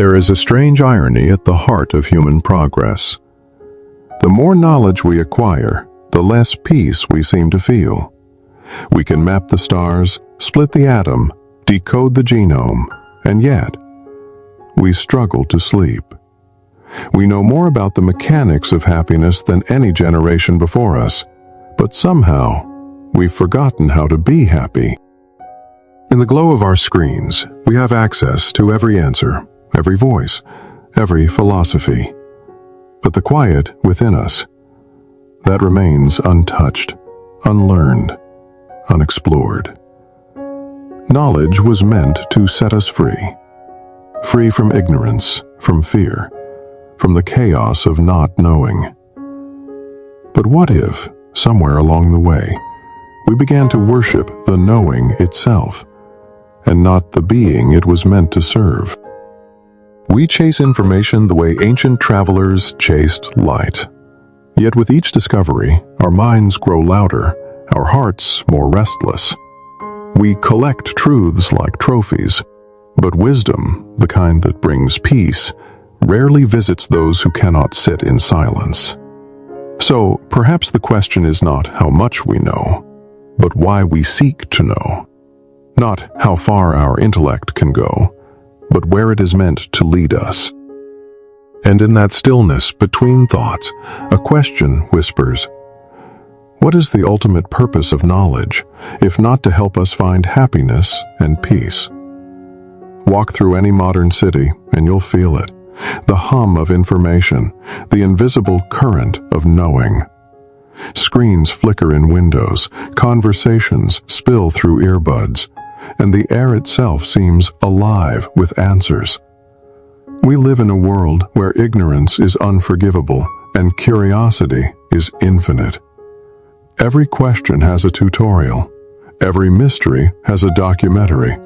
There is a strange irony at the heart of human progress. The more knowledge we acquire, the less peace we seem to feel. We can map the stars, split the atom, decode the genome, and yet, we struggle to sleep. We know more about the mechanics of happiness than any generation before us, but somehow, we've forgotten how to be happy. In the glow of our screens, we have access to every answer, every voice, every philosophy. But the quiet within us, that remains untouched, unlearned, unexplored. Knowledge was meant to set us free. Free from ignorance, from fear, from the chaos of not knowing. But what if, somewhere along the way, we began to worship the knowing itself, and not the being it was meant to serve? We chase information the way ancient travelers chased light. Yet with each discovery, our minds grow louder, our hearts more restless. We collect truths like trophies, but wisdom, the kind that brings peace, rarely visits those who cannot sit in silence. So, perhaps the question is not how much we know, but why we seek to know. Not how far our intellect can go, but where it is meant to lead us. And in that stillness between thoughts, a question whispers, what is the ultimate purpose of knowledge, if not to help us find happiness and peace? Walk through any modern city and you'll feel it. The hum of information, the invisible current of knowing. Screens flicker in windows, conversations spill through earbuds, and the air itself seems alive with answers. We live in a world where ignorance is unforgivable and curiosity is infinite. Every question has a tutorial. Every mystery has a documentary.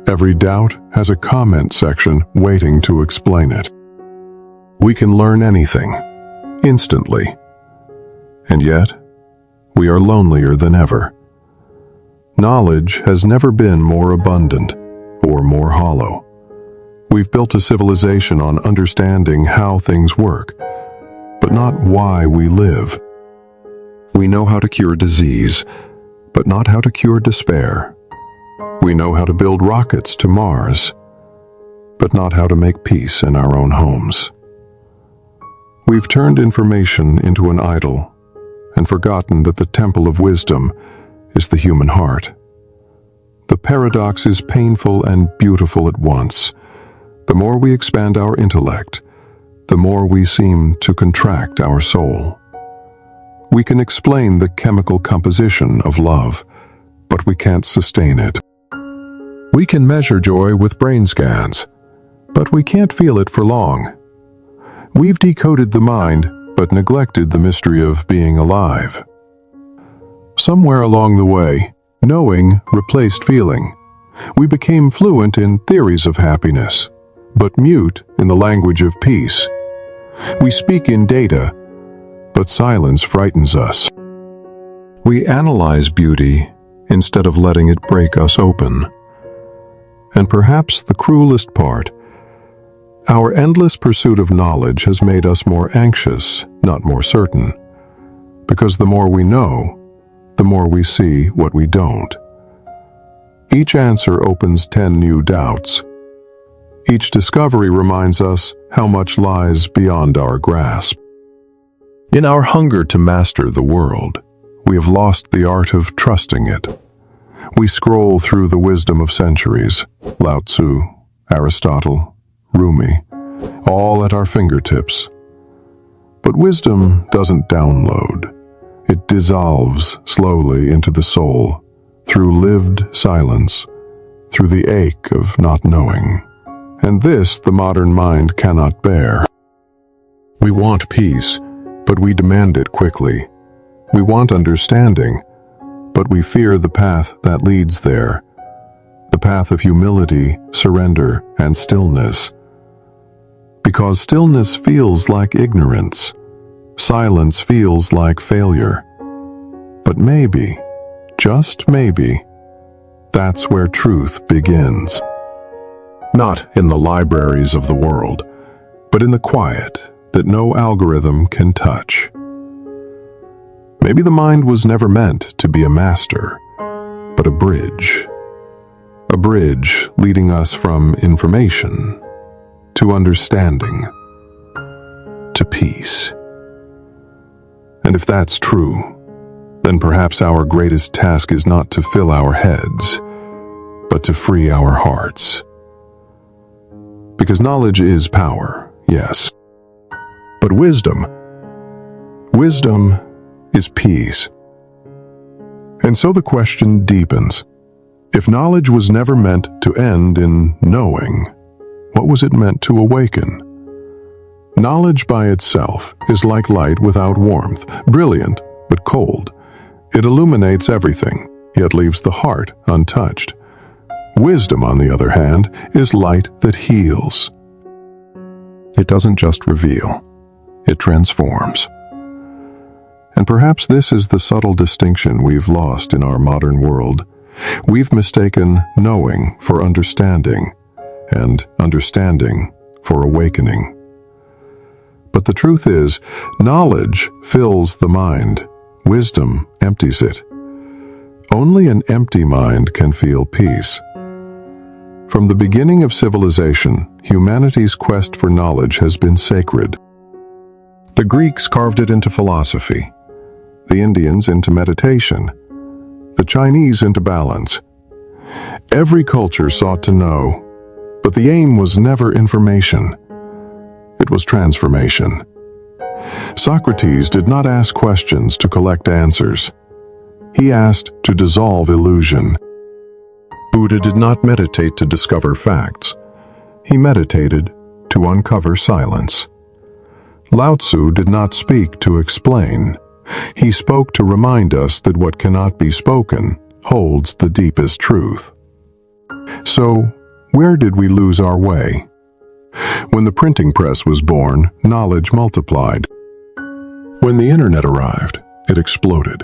Every doubt has a comment section waiting to explain it. We can learn anything, instantly. And yet, we are lonelier than ever. Knowledge has never been more abundant or more hollow. We've built a civilization on understanding how things work, but not why we live. We know how to cure disease, but not how to cure despair. We know how to build rockets to Mars, but not how to make peace in our own homes. We've turned information into an idol and forgotten that the temple of wisdom is the human heart. The paradox is painful and beautiful at once. The more we expand our intellect, the more we seem to contract our soul. We can explain the chemical composition of love, but we can't sustain it. We can measure joy with brain scans, but we can't feel it for long. We've decoded the mind, but neglected the mystery of being alive. Somewhere along the way, knowing replaced feeling. We became fluent in theories of happiness, but mute in the language of peace. We speak in data, but silence frightens us. We analyze beauty instead of letting it break us open. And perhaps the cruelest part, our endless pursuit of knowledge has made us more anxious, not more certain. Because the more we know, the more we see what we don't. Each answer opens 10 new doubts. Each discovery reminds us how much lies beyond our grasp. In our hunger to master the world, we have lost the art of trusting it. We scroll through the wisdom of centuries, Lao Tzu, Aristotle, Rumi, all at our fingertips. But wisdom doesn't download. It dissolves slowly into the soul, through lived silence, through the ache of not knowing. And this the modern mind cannot bear. We want peace, but we demand it quickly. We want understanding, but we fear the path that leads there, the path of humility, surrender, and stillness. Because stillness feels like ignorance, silence feels like failure. But maybe, just maybe, that's where truth begins. not in the libraries of the world, but in the quiet that no algorithm can touch. Maybe the mind was never meant to be a master, but a bridge leading us from information to understanding to peace. And if that's true, then perhaps our greatest task is not to fill our heads, but to free our hearts. Because knowledge is power, yes. But wisdom is peace. And so the question deepens. If knowledge was never meant to end in knowing, what was it meant to awaken? Knowledge by itself is like light without warmth, brilliant but cold. It illuminates everything, yet leaves the heart untouched. Wisdom, on the other hand, is light that heals. It doesn't just reveal, it transforms. And perhaps this is the subtle distinction we've lost in our modern world. We've mistaken knowing for understanding, and understanding for awakening. But the truth is, knowledge fills the mind, wisdom empties it. Only an empty mind can feel peace. From the beginning of civilization, humanity's quest for knowledge has been sacred. The Greeks carved it into philosophy, the Indians into meditation, the Chinese into balance. Every culture sought to know, but the aim was never information. It was transformation. Socrates did not ask questions to collect answers. He asked to dissolve illusion. Buddha did not meditate to discover facts. He meditated to uncover silence. Lao Tzu did not speak to explain. He spoke to remind us that what cannot be spoken holds the deepest truth. So, where did we lose our way? When the printing press was born, knowledge multiplied. When the internet arrived, it exploded.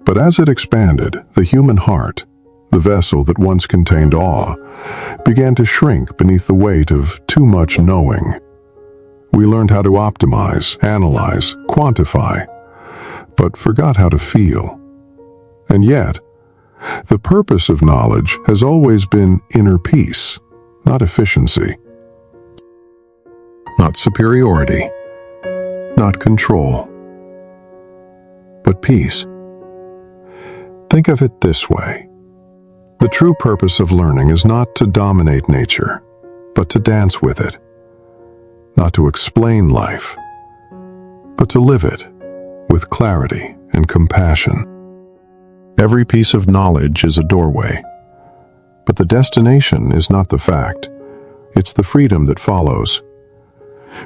But as it expanded, the human heart, the vessel that once contained awe, began to shrink beneath the weight of too much knowing. We learned how to optimize, analyze, quantify, but forgot how to feel. And yet, the purpose of knowledge has always been inner peace, not efficiency, not superiority, not control, but peace. Think of it this way. The true purpose of learning is not to dominate nature, but to dance with it. Not to explain life, but to live it with clarity and compassion. Every piece of knowledge is a doorway, but the destination is not the fact. It's the freedom that follows.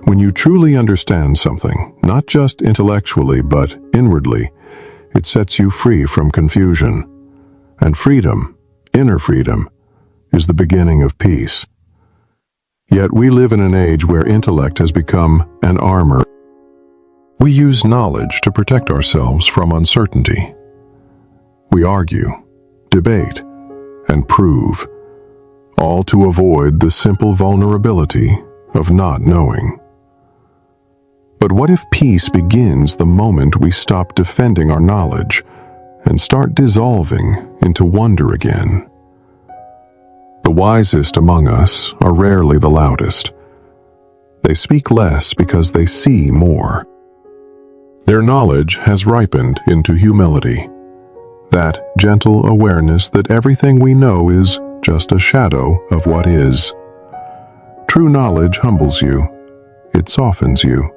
When you truly understand something, not just intellectually but inwardly, it sets you free from confusion. And freedom, inner freedom, is the beginning of peace. Yet we live in an age where intellect has become an armor. We use knowledge to protect ourselves from uncertainty. We argue, debate, and prove, all to avoid the simple vulnerability of not knowing. But what if peace begins the moment we stop defending our knowledge and start dissolving into wonder again? The wisest among us are rarely the loudest. They speak less because they see more. Their knowledge has ripened into humility, that gentle awareness that everything we know is just a shadow of what is. True knowledge humbles you. It softens you.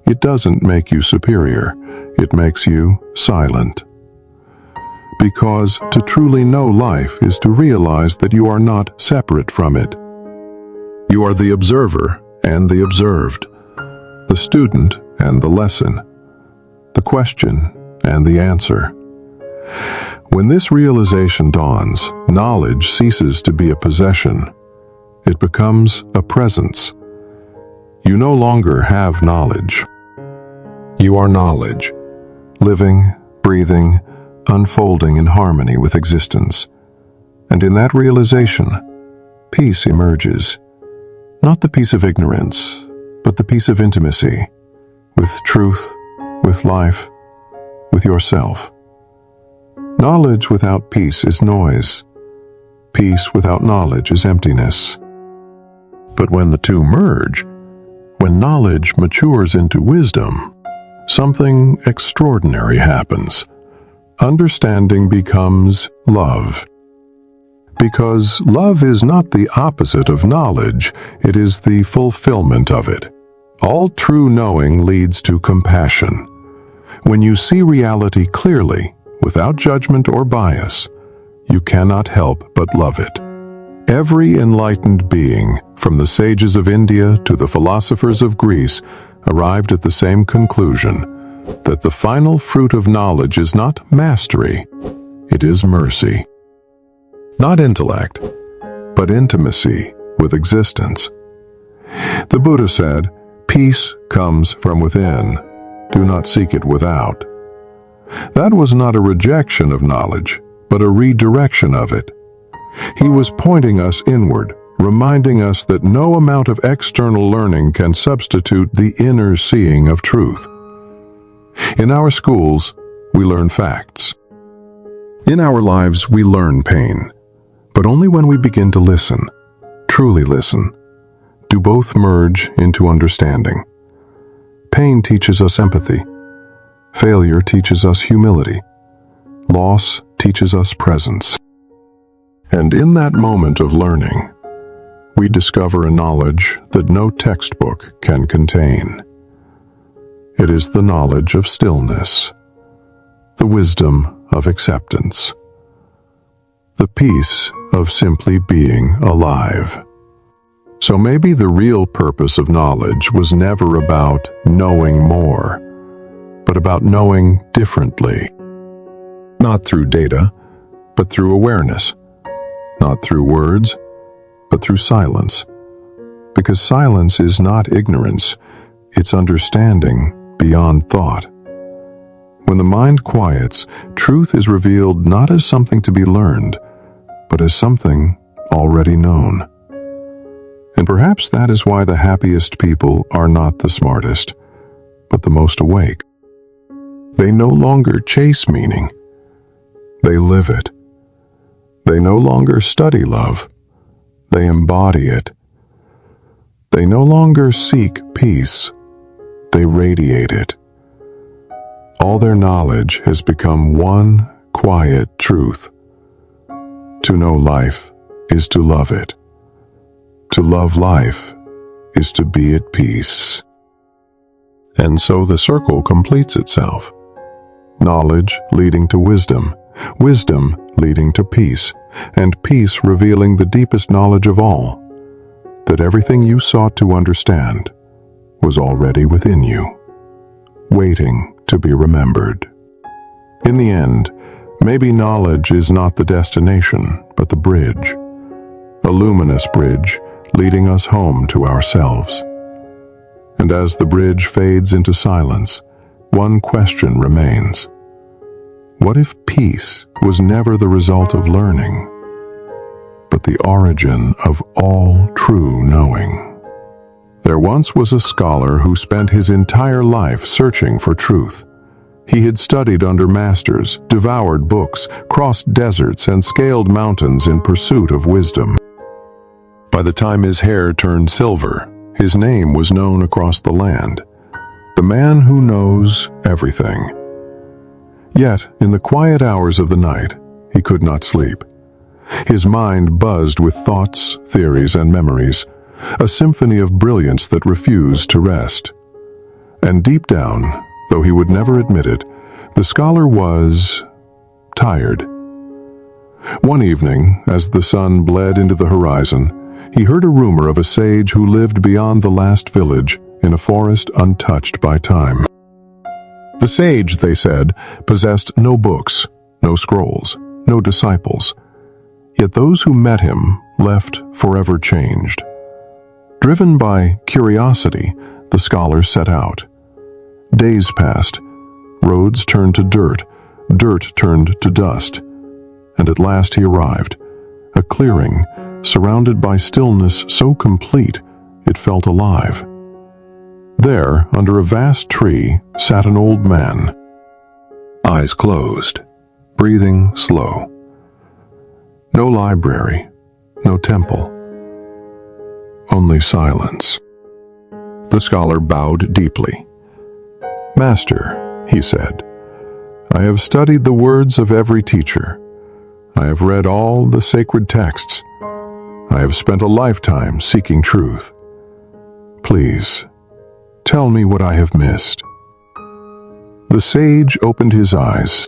It doesn't make you superior. It makes you silent. Because to truly know life is to realize that you are not separate from it. You are the observer and the observed, the student and the lesson, the question and the answer. When this realization dawns, knowledge ceases to be a possession. It becomes a presence. You no longer have knowledge. You are knowledge, living, breathing, unfolding in harmony with existence. And in that realization, peace emerges. Not the peace of ignorance, but the peace of intimacy, with truth, with life, with yourself. Knowledge without peace is noise. Peace without knowledge is emptiness. But when the two merge, when knowledge matures into wisdom, something extraordinary happens. Understanding becomes love. Because love is not the opposite of knowledge, it is the fulfillment of it. All true knowing leads to compassion. When you see reality clearly, without judgment or bias, you cannot help but love it. Every enlightened being, from the sages of India to the philosophers of Greece, arrived at the same conclusion, that the final fruit of knowledge is not mastery, it is mercy. Not intellect, but intimacy with existence. The Buddha said, "Peace comes from within. Do not seek it without." That was not a rejection of knowledge, but a redirection of it. He was pointing us inward, reminding us that no amount of external learning can substitute the inner seeing of truth. In our schools, we learn facts. In our lives, we learn pain, but only when we begin to listen, truly listen. Do both merge into understanding. Pain teaches us empathy. Failure teaches us humility. Loss teaches us presence. And in that moment of learning, we discover a knowledge that no textbook can contain. It is the knowledge of stillness, the wisdom of acceptance, the peace of simply being alive. So maybe the real purpose of knowledge was never about knowing more, but about knowing differently. Not through data, but through awareness. Not through words, but through silence. Because silence is not ignorance, it's understanding beyond thought. When the mind quiets, truth is revealed not as something to be learned, but as something already known. And perhaps that is why the happiest people are not the smartest, but the most awake. They no longer chase meaning. They live it. They no longer study love. They embody it. They no longer seek peace. They radiate it. All their knowledge has become one quiet truth. To know life is to love it. To love life is to be at peace. And so the circle completes itself. Knowledge leading to wisdom, wisdom leading to peace, and peace revealing the deepest knowledge of all, that everything you sought to understand was already within you, waiting to be remembered. In the end, maybe knowledge is not the destination, but the bridge, a luminous bridge leading us home to ourselves. And as the bridge fades into silence, one question remains. What if peace was never the result of learning, but the origin of all true knowing? There once was a scholar who spent his entire life searching for truth. He had studied under masters, devoured books, crossed deserts, and scaled mountains in pursuit of wisdom. By the time his hair turned silver, his name was known across the land. The man who knows everything. Yet, in the quiet hours of the night, he could not sleep. His mind buzzed with thoughts, theories, and memories, a symphony of brilliance that refused to rest. And deep down, though he would never admit it, the scholar was tired. One evening, as the sun bled into the horizon, he heard a rumor of a sage who lived beyond the last village in a forest untouched by time. The sage, they said, possessed no books, no scrolls, no disciples. Yet those who met him left forever changed. Driven by curiosity, the scholar set out. Days passed. Roads turned to dirt. Dirt turned to dust. And at last he arrived. A clearing surrounded by stillness so complete it felt alive. There, under a vast tree, sat an old man, eyes closed, breathing slow. No library, no temple, only silence. The scholar bowed deeply. "Master," he said, "I have studied the words of every teacher. I have read all the sacred texts. I have spent a lifetime seeking truth. Please, tell me what I have missed." The sage opened his eyes.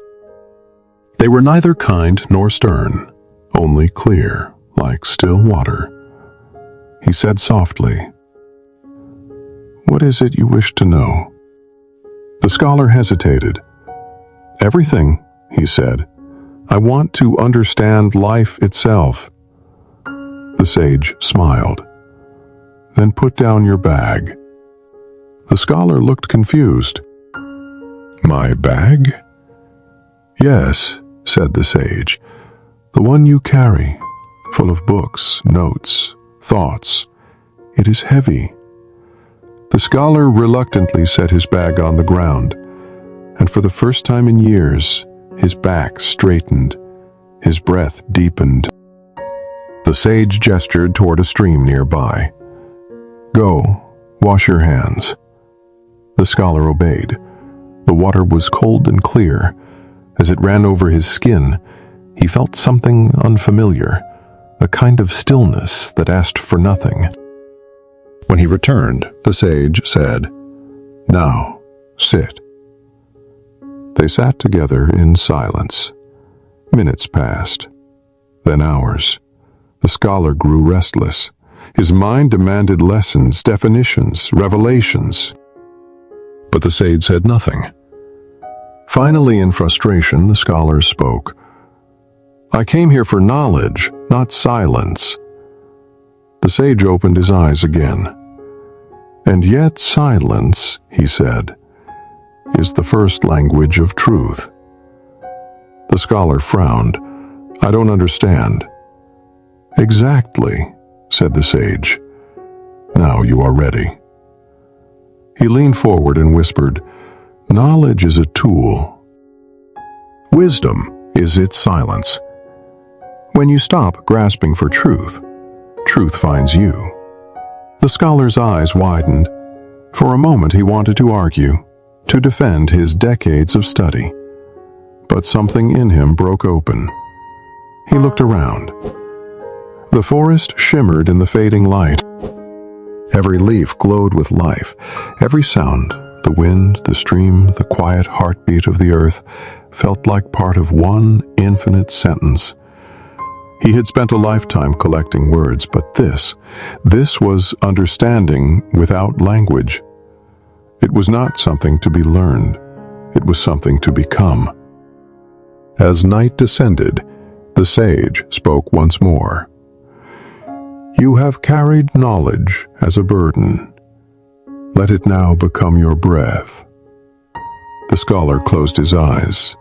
They were neither kind nor stern, only clear, like still water. He said softly, "What is it you wish to know?" The scholar hesitated. "Everything," he said. "I want to understand life itself." The sage smiled. "Then put down your bag." The scholar looked confused. "My bag?" "Yes," said the sage, "the one you carry, full of books, notes, thoughts. It is heavy." The scholar reluctantly set his bag on the ground, and for the first time in years, his back straightened, his breath deepened. The sage gestured toward a stream nearby. "Go, wash your hands." The scholar obeyed. The water was cold and clear. As it ran over his skin, he felt something unfamiliar, a kind of stillness that asked for nothing. When he returned, the sage said, "Now, sit." They sat together in silence. Minutes passed, then hours. The scholar grew restless. His mind demanded lessons, definitions, revelations. But the sage said nothing. Finally, in frustration, the scholar spoke. "I came here for knowledge, not silence." The sage opened his eyes again. "And yet silence," he said, "is the first language of truth." The scholar frowned. "I don't understand." "Exactly," said the sage. "Now you are ready." He leaned forward and whispered, "Knowledge is a tool. Wisdom is its silence. When you stop grasping for truth, truth finds you." The scholar's eyes widened. For a moment he wanted to argue, to defend his decades of study. But something in him broke open. He looked around. The forest shimmered in the fading light. Every leaf glowed with life. Every sound, the wind, the stream, the quiet heartbeat of the earth, felt like part of one infinite sentence. He had spent a lifetime collecting words, but this was understanding without language. It was not something to be learned. It was something to become. As night descended, the sage spoke once more. "You have carried knowledge as a burden. Let it now become your breath." The scholar closed his eyes,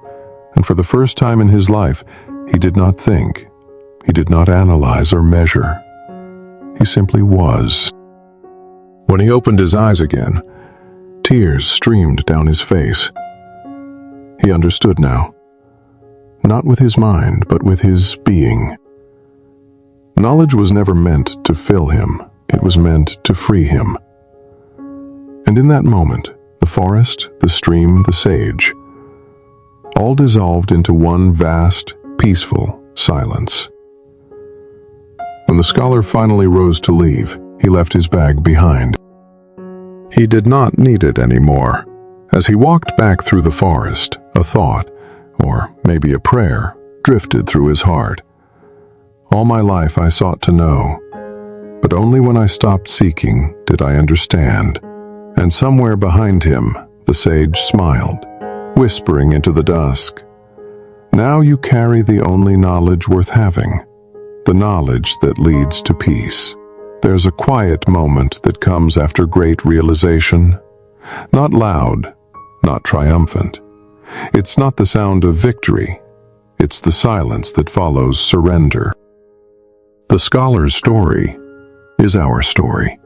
and for the first time in his life, he did not think. He did not analyze or measure. He simply was. When he opened his eyes again, tears streamed down his face. He understood now. Not with his mind, but with his being. Knowledge was never meant to fill him. It was meant to free him. And in that moment, the forest, the stream, the sage, all dissolved into one vast, peaceful silence. When the scholar finally rose to leave, he left his bag behind. He did not need it anymore. As he walked back through the forest, a thought, or maybe a prayer, drifted through his heart. All my life I sought to know, but only when I stopped seeking did I understand. And somewhere behind him, the sage smiled, whispering into the dusk, "Now you carry the only knowledge worth having, the knowledge that leads to peace." There's a quiet moment that comes after great realization. Not loud, not triumphant. It's not the sound of victory. It's the silence that follows surrender. The scholar's story is our story.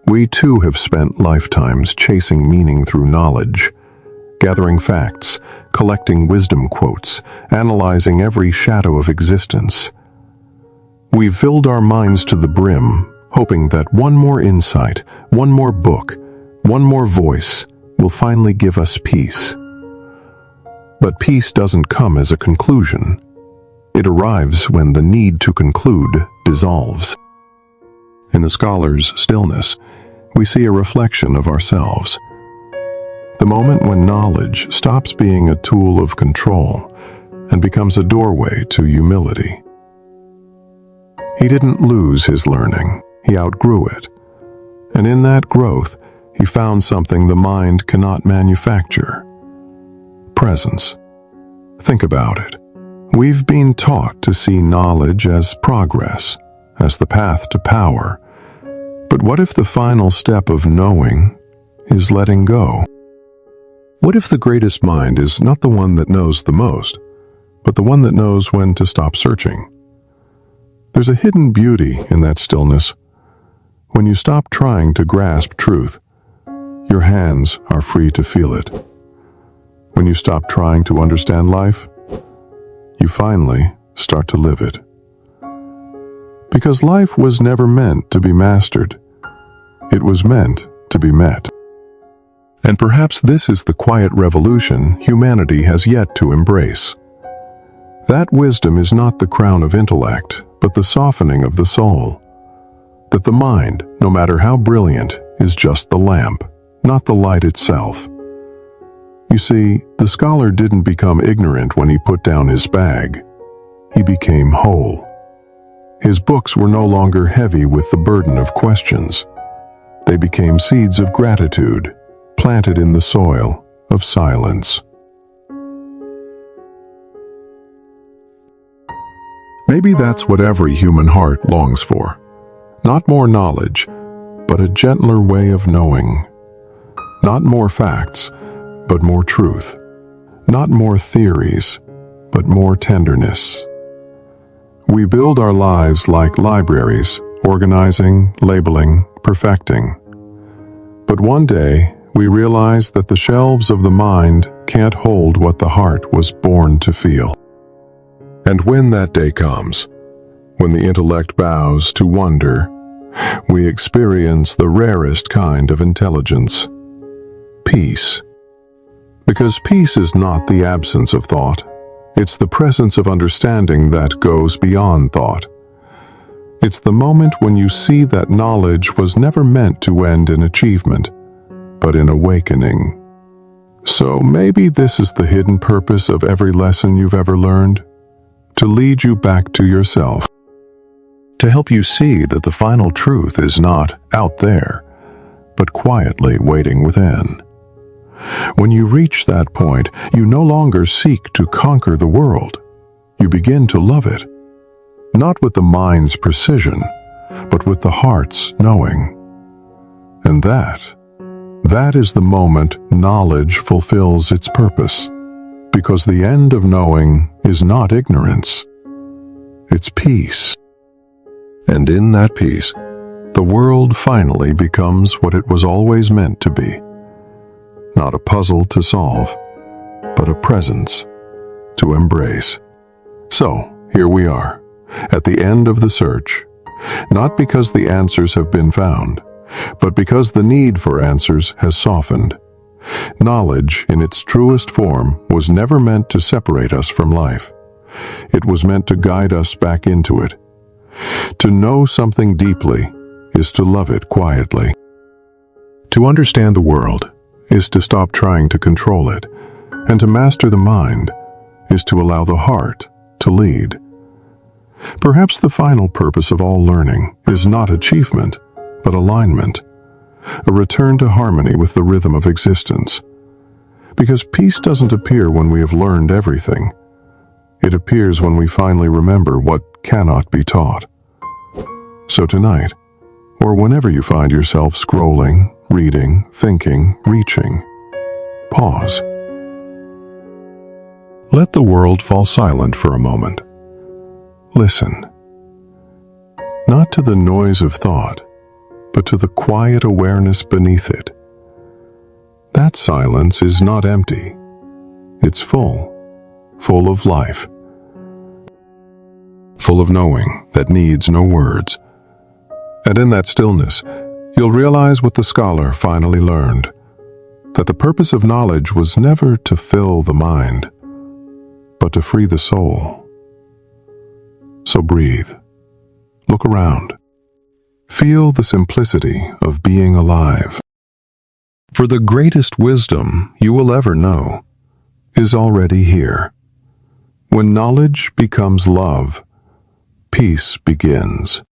We too have spent lifetimes chasing meaning through knowledge, gathering facts, collecting wisdom quotes, analyzing every shadow of existence. We've filled our minds to the brim, hoping that one more insight, one more book, one more voice will finally give us peace. But peace doesn't come as a conclusion. It arrives when the need to conclude dissolves. In the scholar's stillness, we see a reflection of ourselves. The moment when knowledge stops being a tool of control and becomes a doorway to humility. He didn't lose his learning, he outgrew it. And in that growth, he found something the mind cannot manufacture: presence. Think about it. We've been taught to see knowledge as progress, as the path to power. But what if the final step of knowing is letting go? What if the greatest mind is not the one that knows the most, but the one that knows when to stop searching? There's a hidden beauty in that stillness. When you stop trying to grasp truth, your hands are free to feel it. When you stop trying to understand life, you finally start to live it. Because life was never meant to be mastered. It was meant to be met. And perhaps this is the quiet revolution humanity has yet to embrace. That wisdom is not the crown of intellect, but the softening of the soul. That the mind, no matter how brilliant, is just the lamp, not the light itself. You see, the scholar didn't become ignorant when he put down his bag. He became whole. His books were no longer heavy with the burden of questions. They became seeds of gratitude, planted in the soil of silence. Maybe that's what every human heart longs for. Not more knowledge, but a gentler way of knowing. Not more facts, but more truth. Not more theories, but more tenderness. We build our lives like libraries, organizing, labeling, perfecting. But one day, we realize that the shelves of the mind can't hold what the heart was born to feel. And when that day comes, when the intellect bows to wonder, we experience the rarest kind of intelligence: peace. Because peace is not the absence of thought. It's the presence of understanding that goes beyond thought. It's the moment when you see that knowledge was never meant to end in achievement, but in awakening. So maybe this is the hidden purpose of every lesson you've ever learned: to lead you back to yourself. To help you see that the final truth is not out there, but quietly waiting within. When you reach that point, you no longer seek to conquer the world. You begin to love it. Not with the mind's precision, but with the heart's knowing. And that is the moment knowledge fulfills its purpose. Because the end of knowing is not ignorance. It's peace. And in that peace, the world finally becomes what it was always meant to be. Not a puzzle to solve, but a presence to embrace. So, here we are, at the end of the search, not because the answers have been found, but because the need for answers has softened. Knowledge, in its truest form, was never meant to separate us from life. It was meant to guide us back into it. To know something deeply is to love it quietly. To understand the world is to stop trying to control it, and to master the mind is to allow the heart to lead. Perhaps the final purpose of all learning is not achievement, but alignment, a return to harmony with the rhythm of existence. Because peace doesn't appear when we have learned everything. It appears when we finally remember what cannot be taught. So tonight, or whenever you find yourself scrolling, reading, thinking, reaching, pause. Let the world fall silent for a moment. Listen. not to the noise of thought, but to the quiet awareness beneath it. That silence is not empty. It's full of life, full of knowing that needs no words. And in that stillness, you'll realize what the scholar finally learned, that the purpose of knowledge was never to fill the mind, but to free the soul. So breathe, look around, feel the simplicity of being alive. For the greatest wisdom you will ever know is already here. When knowledge becomes love, peace begins.